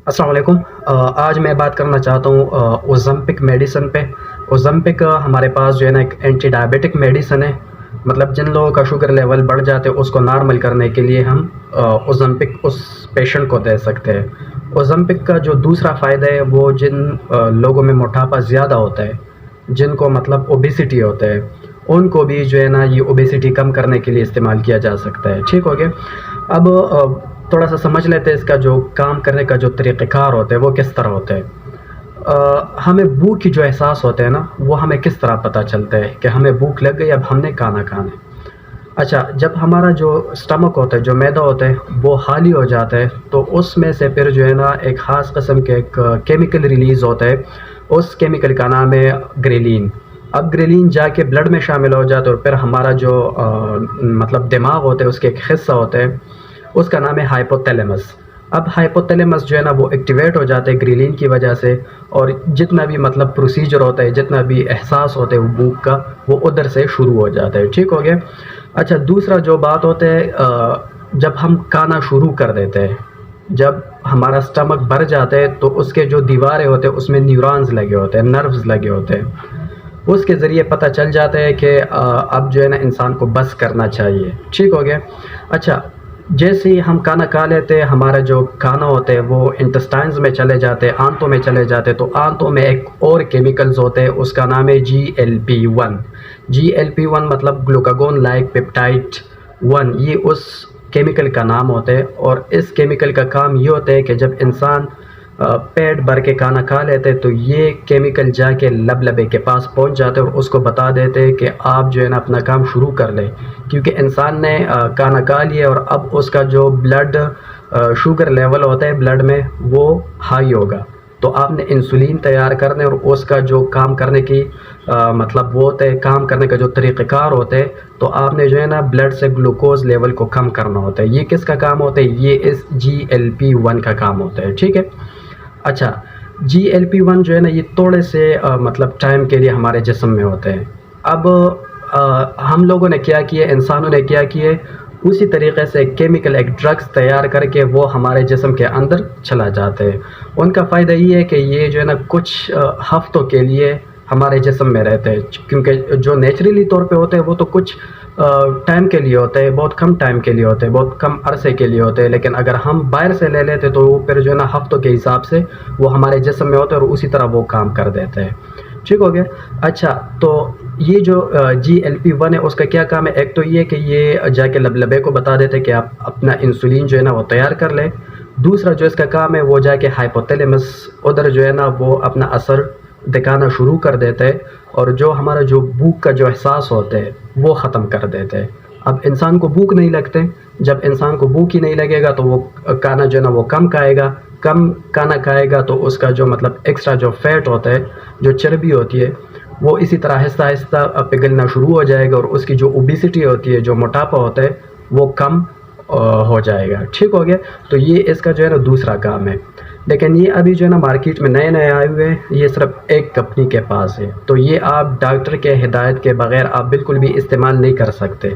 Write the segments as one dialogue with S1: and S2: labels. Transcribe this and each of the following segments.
S1: السلام علیکم۔ آج میں بات کرنا چاہتا ہوں اوزمپک میڈیسن پہ۔ اوزمپک ہمارے پاس جو ہے نا ایک اینٹی ڈائبیٹک میڈیسن ہے، مطلب جن لوگوں کا شوگر لیول بڑھ جاتے ہیں اس کو نارمل کرنے کے لیے ہم اوزمپک اس پیشنٹ کو دے سکتے ہیں۔ اوزمپک کا جو دوسرا فائدہ ہے وہ جن لوگوں میں موٹاپا زیادہ ہوتا ہے، جن کو مطلب اوبیسٹی ہوتا ہے، ان کو بھی جو ہے نا یہ اوبیسٹی کم کرنے کے لیے استعمال کیا جا سکتا ہے۔ ٹھیک ہو گیا؟ اب تھوڑا سا سمجھ لیتے ہیں اس کا جو کام کرنے کا جو طریقہ کار ہوتا ہے وہ کس طرح ہوتا ہے۔ ہمیں بھوک کی جو احساس ہوتا ہے نا وہ ہمیں کس طرح پتہ چلتا ہے کہ ہمیں بھوک لگ گئی، اب ہم نے کھانا کھانا ہے۔ اچھا، جب ہمارا جو سٹمک ہوتا ہے، جو معدہ ہوتا ہے وہ خالی ہو جاتا ہے تو اس میں سے پھر جو ہے نا ایک خاص قسم کے ایک کیمیکل ریلیز ہوتا ہے۔ اس کیمیکل کا نام ہے گریلین۔ اب گریلین جا کے بلڈ میں شامل ہو جاتا ہے اور پھر ہمارا جو مطلب دماغ ہوتا ہے اس کے ایک حصہ ہوتا ہے، اس کا نام ہے ہائپوتیلیمس۔ اب ہائپوتیلیمس جو ہے نا وہ ایکٹیویٹ ہو جاتے ہیں گریلین کی وجہ سے، اور جتنا بھی مطلب پروسیجر ہوتا ہے، جتنا بھی احساس ہوتا ہے وہ بھوک کا، وہ ادھر سے شروع ہو جاتا ہے۔ ٹھیک ہو گیا؟ اچھا، دوسرا جو بات ہوتا ہے، جب ہم کھانا شروع کر دیتے ہیں، جب ہمارا سٹمک بھر جاتا ہے تو اس کے جو دیواریں ہوتے ہیں اس میں نیورونز لگے ہوتے ہیں، نروز لگے ہوتے ہیں، اس کے ذریعے پتہ چل جاتا ہے کہ اب جو ہے نا انسان کو بس کرنا چاہیے۔ ٹھیک ہو گیا؟ اچھا، جیسے ہی ہم کھانا کھا لیتے ہیں، ہمارا جو کھانا ہوتا ہے وہ انٹسٹائنز میں چلے جاتے ہیں، آنتوں میں چلے جاتے ہیں، تو آنتوں میں ایک اور کیمیکلز ہوتے ہیں، اس کا نام ہے GLP-1۔ GLP-1 مطلب گلوکاگون لائک پیپٹائڈ 1، یہ اس کیمیکل کا نام ہوتا ہے، اور اس کیمیکل کا کام یہ ہوتا ہے کہ جب انسان پیٹ بھر کے کھانا کھا لیتے تو یہ کیمیکل جا کے لبے کے پاس پہنچ جاتے اور اس کو بتا دیتے کہ آپ جو ہے نا اپنا کام شروع کر لیں، کیونکہ انسان نے کھانا کھا لیا اور اب اس کا جو بلڈ شوگر لیول ہوتا ہے بلڈ میں وہ ہائی ہوگا، تو آپ نے انسولین تیار کرنے اور اس کا جو کام کرنے کی مطلب وہ ہوتا ہے، کام کرنے کا جو طریقہ کار ہوتا ہے، تو آپ نے جو ہے نا بلڈ سے گلوکوز لیول کو کم کرنا ہوتا ہے۔ یہ کس کا کام ہوتا ہے؟ یہ اس GLP-1 کا کام ہوتا ہے۔ ٹھیک ہے؟ اچھا، GLP-1 جو ہے نا یہ تھوڑے سے مطلب ٹائم کے لیے ہمارے جسم میں ہوتے ہیں۔ اب ہم لوگوں نے کیا کیا، انسانوں نے کیا کیا، اسی طریقے سے کیمیکل ایک ڈرگس تیار کر کے وہ ہمارے جسم کے اندر چلا جاتے ہیں۔ ان کا فائدہ یہ ہے کہ یہ جو ہے نا کچھ ہفتوں کے لیے ہمارے جسم میں رہتے ہیں، کیونکہ جو نیچرلی طور پہ ہوتے ہیں وہ تو کچھ ٹائم کے لیے ہوتے ہیں، بہت کم ٹائم کے لیے ہوتے ہیں، بہت کم عرصے کے لیے ہوتے ہیں، لیکن اگر ہم باہر سے لے لیتے تو وہ پھر جو ہے نا ہفتوں کے حساب سے وہ ہمارے جسم میں ہوتے ہیں اور اسی طرح وہ کام کر دیتے ہیں۔ ٹھیک ہو گیا؟ اچھا، تو یہ جو GLP-1 ہے اس کا کیا کام ہے؟ ایک تو یہ کہ یہ جا کے لبے کو بتا دیتے کہ آپ اپنا انسولین جو ہے نا وہ تیار کر لیں۔ دوسرا جو اس کا کام ہے وہ جا کے ہائپوتیلیمس ادھر جو ہے نا وہ اپنا اثر دکھانا شروع کر دیتے ہیں، اور جو ہمارا جو بھوک کا جو احساس ہوتا ہے وہ ختم کر دیتے ہیں۔ اب انسان کو بھوک نہیں لگتے، جب انسان کو بھوک ہی نہیں لگے گا تو وہ کھانا جو ہے نا وہ کم کھائے گا، کم کھانا کھائے گا تو اس کا جو مطلب ایکسٹرا جو فیٹ ہوتا ہے، جو چربی ہوتی ہے، وہ اسی طرح آہستہ آہستہ پگھلنا شروع ہو جائے گا، اور اس کی جو اوبیسٹی ہوتی ہے، جو موٹاپا ہوتا ہے، وہ کم ہو جائے گا۔ ٹھیک ہو گیا؟ تو یہ اس کا جو ہے نا دوسرا کام ہے، لیکن یہ ابھی جو ہے نا مارکیٹ میں نئے نئے آئے ہوئے ہیں، یہ صرف ایک کمپنی کے پاس ہے، تو یہ آپ ڈاکٹر کے ہدایت کے بغیر آپ بالکل بھی استعمال نہیں کر سکتے۔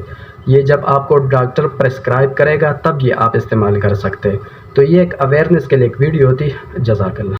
S1: یہ جب آپ کو ڈاکٹر پرسکرائب کرے گا تب یہ آپ استعمال کر سکتے۔ تو یہ ایک اویئرنیس کے لیے ایک ویڈیو تھی۔ جزاک اللہ۔